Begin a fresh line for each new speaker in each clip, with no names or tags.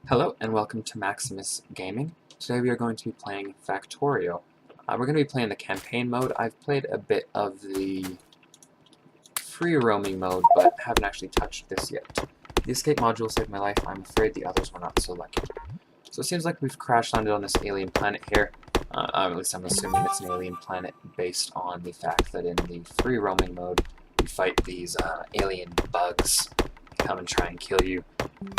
Hello and welcome to Maximus Gaming. Today we are going to be playing Factorio. We're going to be playing the campaign mode. I've played a bit of the free roaming mode, but haven't actually touched this yet. The escape module saved my life. I'm afraid the others were not so lucky. So it seems like we've crash landed on this alien planet here. At least I'm assuming it's an alien planet based on the fact that in the free roaming mode you fight these alien bugs that come and try and kill you.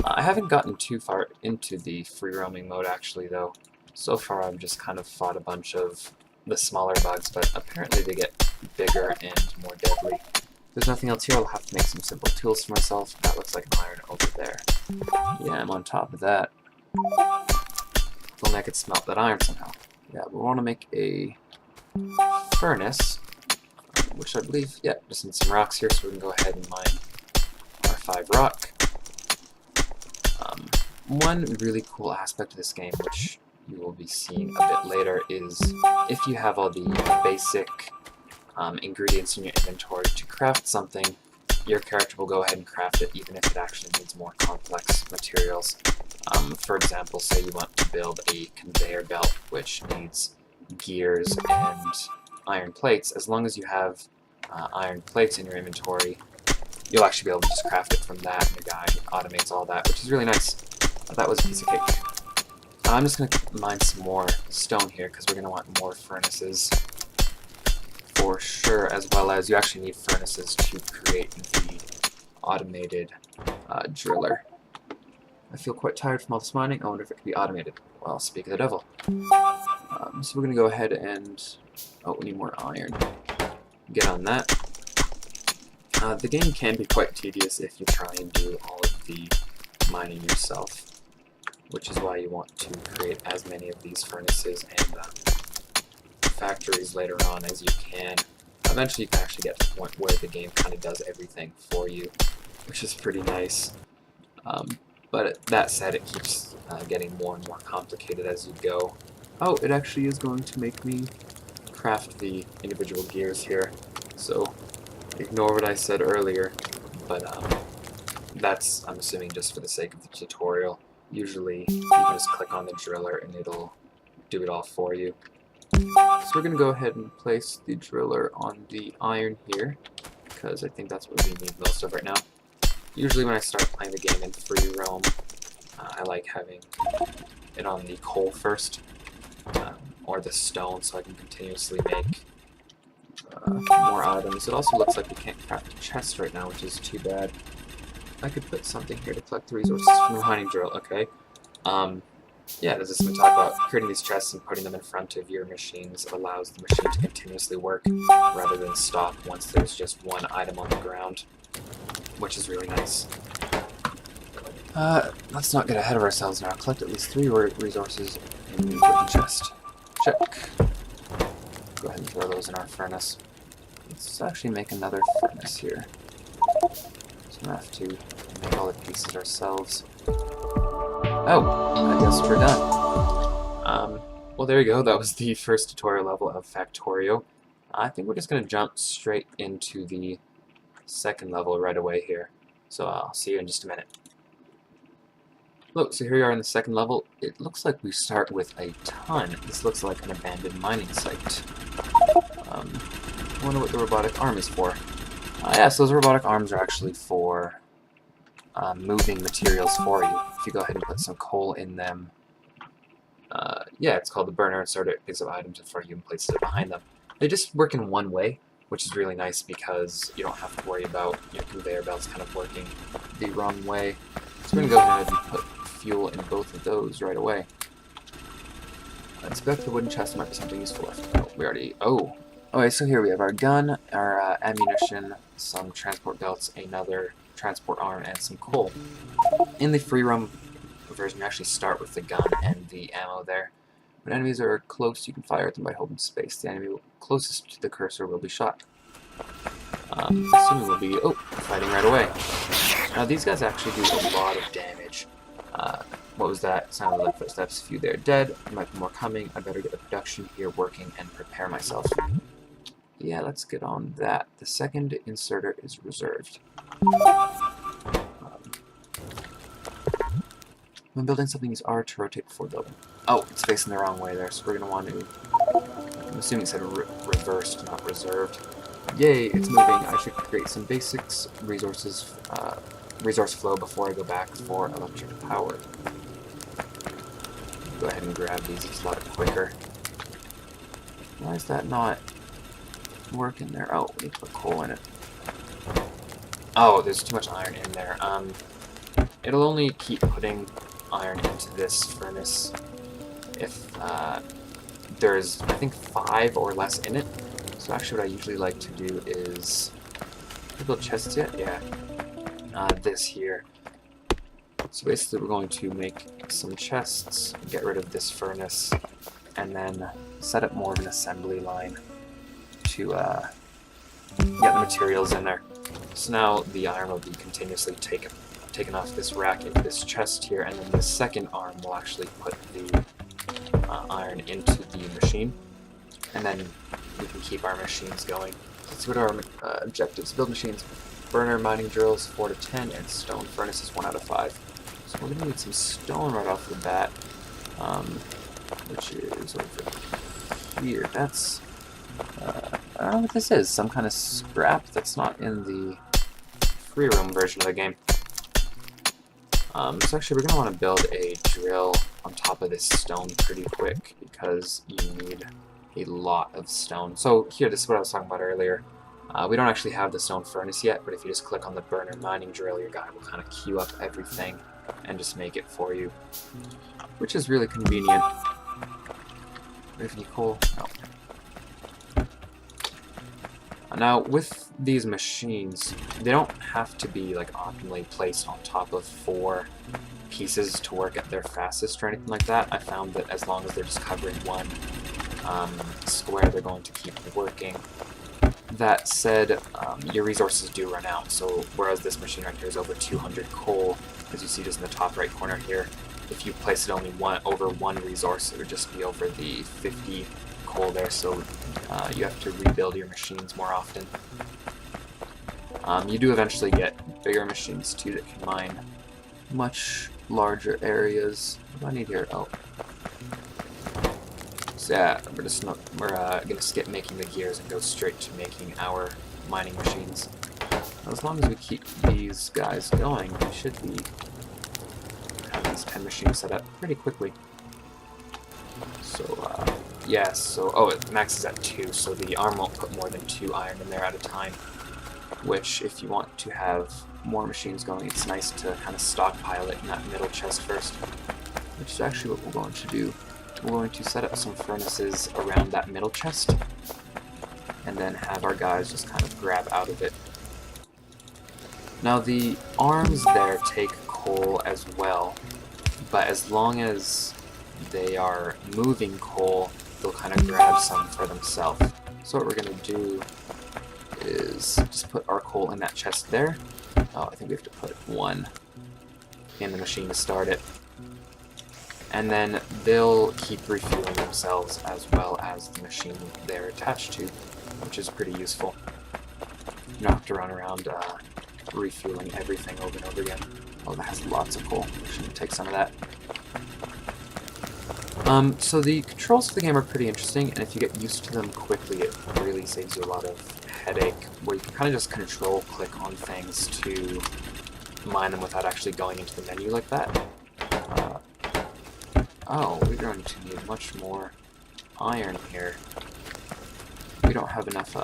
I haven't gotten too far into the free roaming mode actually though. So far I've just kind of fought a bunch of the smaller bugs, but apparently they get bigger and more deadly. If there's nothing else here, I'll have to make some simple tools for myself. That looks like an iron over there. Yeah, I'm on top of that. If only I could smelt that iron somehow. Yeah, we want to make a furnace, which I believe, yeah, just need some rocks here, so we can go ahead and mine our 5 rock. One really cool aspect of this game, which you will be seeing a bit later, is if you have all the basic ingredients in your inventory to craft something, your character will go ahead and craft it even if it actually needs more complex materials. For example, say you want to build a conveyor belt which needs gears and iron plates. As long as you have iron plates in your inventory, you'll actually be able to just craft it from that, and your guy automates all that, which is really nice. That was a piece of cake. I'm just going to mine some more stone here, because we're going to want more furnaces for sure, as well as you actually need furnaces to create the automated driller. I feel quite tired from all this mining. I wonder if it could be automated. Well, speak of the devil. So we're going to go ahead and... oh, we need more iron. Get on that. The game can be quite tedious if you try and do all of the mining yourself, which is why you want to create as many of these furnaces and factories later on as you can. Eventually you can actually get to the point where the game kind of does everything for you, which is pretty nice. But that said, it keeps getting more and more complicated as you go. Oh, it actually is going to make me craft the individual gears here, so ignore what I said earlier, but that's, I'm assuming, just for the sake of the tutorial. Usually you can just click on the driller and it'll do it all for you. So we're going to go ahead and place the driller on the iron here, because I think that's what we need most of right now. Usually when I start playing the game in free roam, I like having it on the coal first, or the stone, so I can continuously make more items. It also looks like we can't craft a chest right now, which is too bad. I could put something here to collect the resources from the mining drill, okay. Yeah, does this one talk about creating these chests and putting them in front of your machines allows the machine to continuously work rather than stop once there's just one item on the ground, which is really nice. Let's not get ahead of ourselves now. Collect at least 3 resources in the wooden chest. Check. Go ahead and throw those in our furnace. Let's actually make another furnace here. So we have to make all the pieces ourselves. Oh, I guess we're done. Well, there you go. That was the first tutorial level of Factorio. I think we're just going to jump straight into the second level right away here. So I'll see you in just a minute. Look, so here we are in the second level. It looks like we start with a ton. This looks like an abandoned mining site. I wonder what the robotic arm is for. Yes, those robotic arms are actually for moving materials for you. If you go ahead and put some coal in them, yeah, it's called the burner, so it picks up items in front of you and places it behind them. They just work in one way, which is really nice because you don't have to worry about your conveyor belts kind of working the wrong way. So we're going to go ahead and put fuel in both of those right away. Inspect the wooden chest, might be something useful left. Oh, we already... oh! Okay, so here we have our gun, our ammunition, some transport belts, another transport arm, and some coal. In the free roam version, you actually start with the gun and the ammo there. When enemies are close, you can fire at them by holding space. The enemy closest to the cursor will be shot. Assuming we'll be, fighting right away. Now these guys actually do a lot of damage. What was that? Sounded like footsteps. A few there dead. There might be more coming. I better get the production here working and prepare myself. Yeah, let's get on that. The second inserter is reserved. When building something, use R to rotate before building. Oh, it's facing the wrong way there, so we're going to want to... I'm assuming it said reversed, not reserved. Yay, it's moving. I should create some basics, resource flow before I go back for electric power. Go ahead and grab these, it's a lot quicker. Why is that not working there? Oh, we need to put coal in it. Oh, there's too much iron in there. It'll only keep putting iron into this furnace if there's, I think, 5 or less in it. So actually what I usually like to do is... Have I built chests yet? Yeah. This here. So basically we're going to make some chests, get rid of this furnace, and then set up more of an assembly line to get the materials in there. So now the iron will be continuously taken off this rack into this chest here, and then the second arm will actually put the iron into the machine, and then we can keep our machines going. Let's see what our objectives. Build machines. Burner mining drills 4 to 10, and stone furnaces 1 out of 5. So we're going to need some stone right off the bat, which is over here. That's, I don't know what this is, some kind of scrap that's not in the free roam version of the game. So actually we're going to want to build a drill on top of this stone pretty quick, because you need a lot of stone. So here, this is what I was talking about earlier. We don't actually have the stone furnace yet, but if you just click on the burner mining drill, your guy will kind of queue up everything and just make it for you, which is really convenient. Do we have any coal? No. Now, with these machines, they don't have to be like optimally placed on top of 4 pieces to work at their fastest or anything like that. I found that as long as they're just covering one square, they're going to keep working. That said, your resources do run out, so whereas this machine right here is over 200 coal, as you see just in the top right corner here, if you place it only over one resource, it would just be over the 50 coal there, so you have to rebuild your machines more often. You do eventually get bigger machines too that can mine much larger areas. What do I need here? Oh. So yeah, we're gonna skip making the gears and go straight to making our mining machines. Now, as long as we keep these guys going, we should be having these 10 machines set up pretty quickly. So yeah, so oh, it maxes at 2, so the arm won't put more than 2 iron in there at a time. Which, if you want to have more machines going, it's nice to kind of stockpile it in that middle chest first. Which is actually what we're going to do. We're going to set up some furnaces around that middle chest, and then have our guys just kind of grab out of it. Now the arms there take coal as well, but as long as they are moving coal, they'll kind of grab some for themselves. So what we're going to do is just put our coal in that chest there. Oh, I think we have to put 1 in the machine to start it. And then they'll keep refueling themselves as well as the machine they're attached to, which is pretty useful. You don't have to run around refueling everything over and over again. Oh, that has lots of coal. Shouldn't take some of that. So the controls of the game are pretty interesting, and if you get used to them quickly, it really saves you a lot of headache, where you can kind of just control-click on things to mine them without actually going into the menu like that. Oh, we're going to need much more iron here. We don't have enough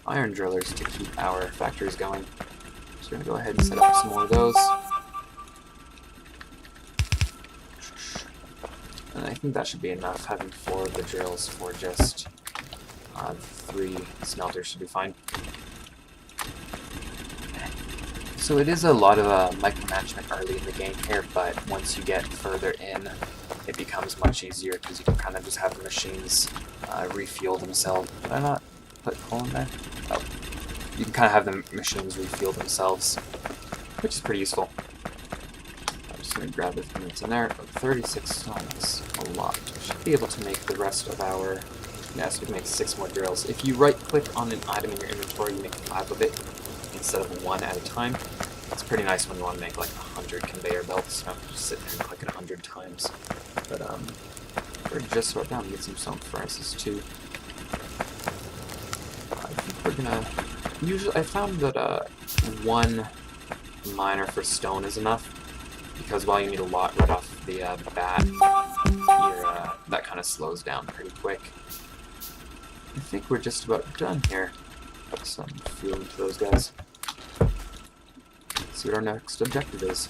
iron drillers to keep our factories going. So we're going to go ahead and set up some more of those. And I think that should be enough. Having 4 of the drills for just 3 smelters should be fine. So it is a lot of micromanagement early in the game here, but once you get further in, it becomes much easier because you can kind of just have the machines refuel themselves. Did I not put coal in there? Oh. You can kind of have the machines refuel themselves, which is pretty useful. I'm just going to grab everything that's in there. 36 stone is a lot. We should be able to make the rest of our... Yeah, so we can make 6 more drills. If you right-click on an item in your inventory, you make 5 of it instead of 1 at a time. It's pretty nice when you want to make like 100 conveyor belts. You don't have to just sit there and click it 100 times. But we're just about down to get some stone furnaces too. I think we're gonna. Usually, I found that one miner for stone is enough, because while you need a lot right off the bat, that kind of slows down pretty quick. I think we're just about done here. Put some fuel into those guys. See what our next objective is.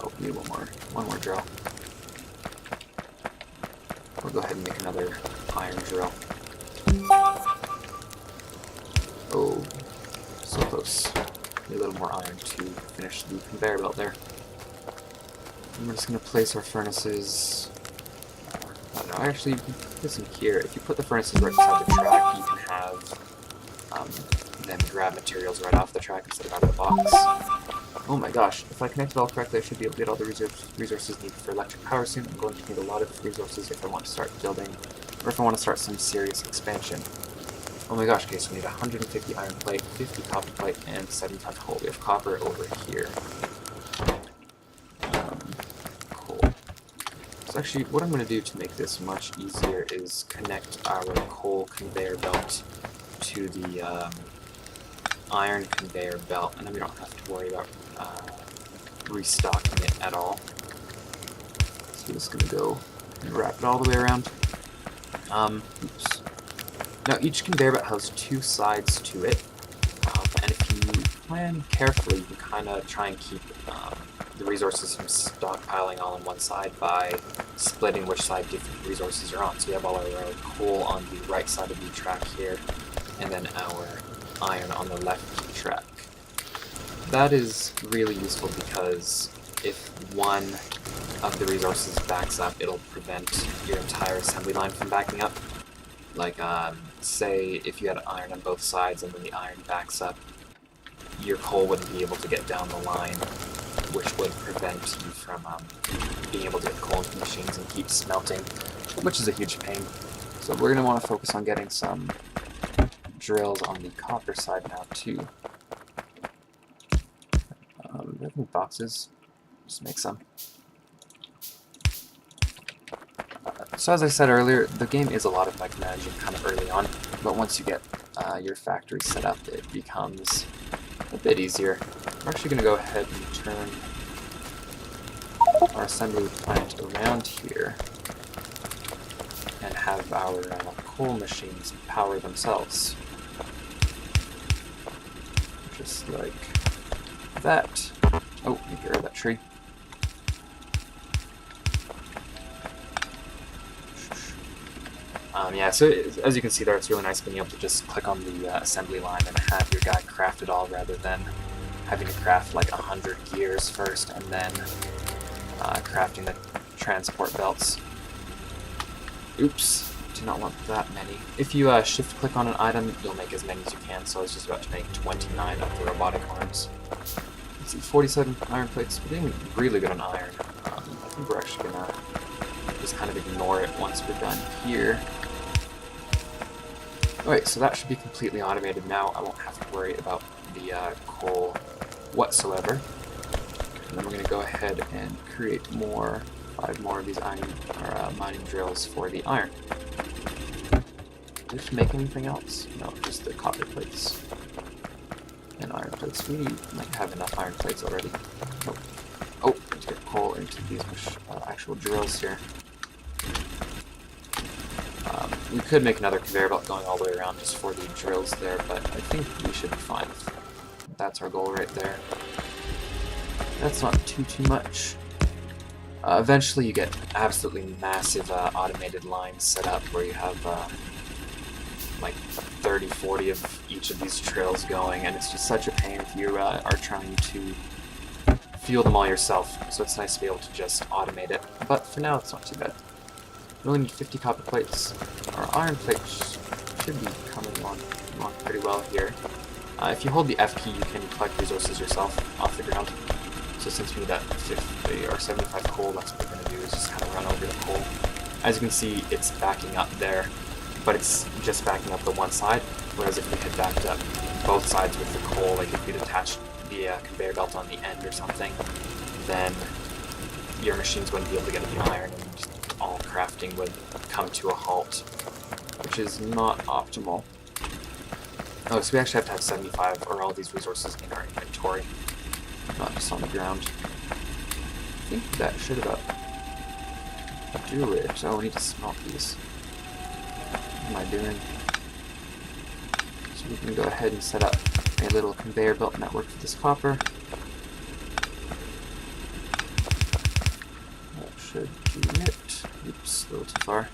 Oh, we need one more drill. We'll go ahead and make another iron drill. Oh, so close. Need a little more iron to finish the conveyor belt there. And we're just going to place our furnaces. I don't know, actually, you can put this in here. If you put the furnaces right beside the track, you can have them grab materials right off the track instead of out of the box. Oh my gosh, if I connect it all correctly, I should be able to get all the resources needed for electric power soon. I'm going to need a lot of resources if I want to start building, or if I want to start some serious expansion. Oh my gosh, okay, so we need 150 iron plate, 50 copper plate, and 75 coal. We have copper over here. Coal. So actually, what I'm going to do to make this much easier is connect our coal conveyor belt to the iron conveyor belt, and then we don't have to worry about restocking it at all. So we're just going to go and wrap it all the way around. Oops. Now each conveyor belt has two sides to it, and if you plan carefully, you can kind of try and keep the resources from stockpiling all on one side by splitting which side different resources are on. So we have all our coal on the right side of the track here, and then our iron on the left track. That is really useful because if one of the resources backs up, it'll prevent your entire assembly line from backing up. Like, say if you had iron on both sides and then the iron backs up, your coal wouldn't be able to get down the line, which would prevent you from being able to get coal into machines and keep smelting, which is a huge pain. So we're going to want to focus on getting some drills on the copper side now too. Do we have any boxes? Just make some. So as I said earlier, the game is a lot of micromanaging kind of early on, but once you get your factory set up, it becomes a bit easier. We're actually going to go ahead and turn our assembly plant around here and have our coal machines power themselves. Just like that. Oh, you get rid of that tree. Yeah, so as you can see there, it's really nice being able to just click on the assembly line and have your guy craft it all rather than having to craft like 100 gears first and then crafting the transport belts. Oops, do not want that many. If you shift click on an item, you'll make as many as you can, so I was just about to make 29 of the robotic arms. Let's see, 47 iron plates. We're doing really good on iron. I think we're actually gonna just kind of ignore it once we're done here. Alright, so that should be completely automated now. I won't have to worry about the coal whatsoever. And then we're going to go ahead and create 5 more of these mining drills for the iron. Did we make anything else? No, just the copper plates and iron plates. We might have enough iron plates already. Oh, let's get coal into these actual drills here. We could make another conveyor belt going all the way around just for the drills there, but I think we should be fine. That's our goal right there. That's not too much. Eventually you get absolutely massive automated lines set up where you have like 30, 40 of each of these drills going, and it's just such a pain if you are trying to fuel them all yourself, so it's nice to be able to just automate it. But for now, it's not too bad. We only need 50 copper plates. Our iron plates should be coming along pretty well here. If you hold the F key, you can collect resources yourself off the ground. So since we need that 50 or 75 coal, that's what we're going to do, is just kind of run over the coal. As you can see, it's backing up there, but it's just backing up the one side, whereas if we had backed up both sides with the coal, like if we'd attached the conveyor belt on the end or something, then your machines wouldn't be able to get any iron and all crafting would come to a halt, which is not optimal. Oh, so we actually have to have 75 or all these resources in our inventory, not just on the ground. I think that should about do it. Oh, we need to smelt these. What am I doing? So we can go ahead and set up a little conveyor belt network for this copper. That should do it. Oops, a little too far.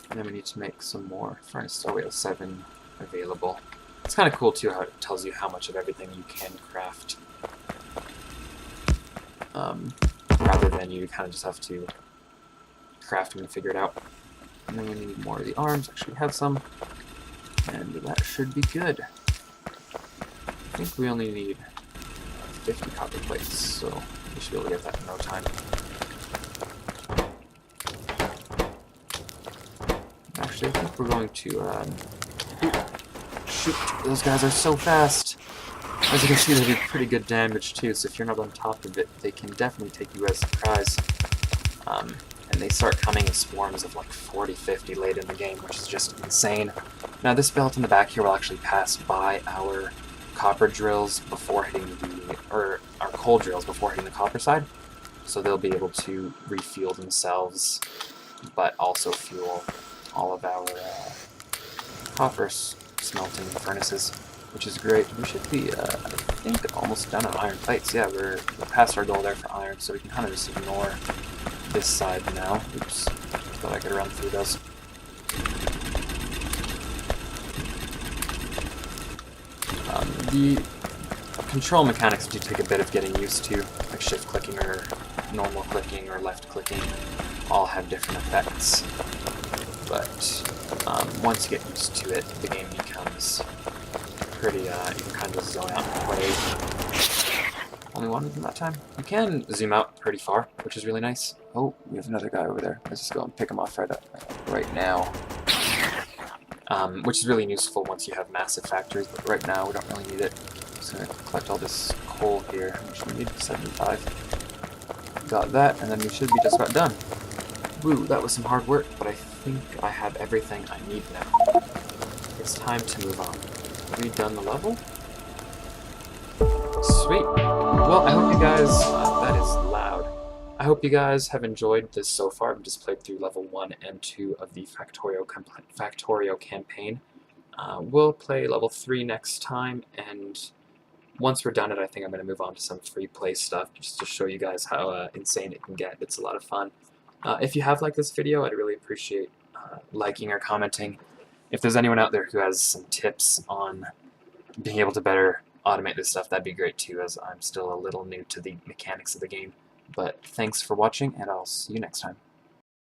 And then we need to make some more furnaces. Oh, we have 7 available. It's kind of cool too how it tells you how much of everything you can craft. Rather than you kind of just have to craft them and figure it out. And then we need more of the arms. Actually, we have some. And that should be good. I think we only need 50 copper plates, so we should be able to get that in no time. Actually, I think we're going to, shoot, those guys are so fast! As you can see, they do pretty good damage too, so if you're not on top of it, they can definitely take you as a surprise. And they start coming in swarms of like 40, 50 late in the game, which is just insane. Now this belt in the back here will actually pass by our copper drills before hitting the, or our coal drills before hitting the copper side, so they'll be able to refuel themselves, but also fuel all of our copper smelting furnaces, which is great. We should be, I think, almost done on iron plates. Yeah, we're past our goal there for iron, so we can kind of just ignore this side now. Oops, thought I could run through those. The control mechanics do take a bit of getting used to, like shift clicking or normal clicking or left clicking, all have different effects. But once you get used to it, the game becomes pretty, you can kind of zone out and play. Only one of them that time. You can zoom out pretty far, which is really nice. Oh, we have another guy over there. Let's just go and pick him off right now. Which is really useful once you have massive factories, but right now we don't really need it. Just gonna collect all this coal here, which we need 75. Got that, and then we should be just about done. Woo, that was some hard work, but I think I have everything I need now. It's time to move on. Have we done the level? Sweet. Well, I hope you guys, that is loud. I hope you guys have enjoyed this so far. I've just played through level 1 and 2 of the Factorio Campaign. We'll play level 3 next time, and once we're done it, I think I'm going to move on to some free play stuff, just to show you guys how insane it can get. It's a lot of fun. If you have liked this video, I'd really appreciate liking or commenting. If there's anyone out there who has some tips on being able to better automate this stuff, that'd be great too, as I'm still a little new to the mechanics of the game. But thanks for watching, and I'll see you next time.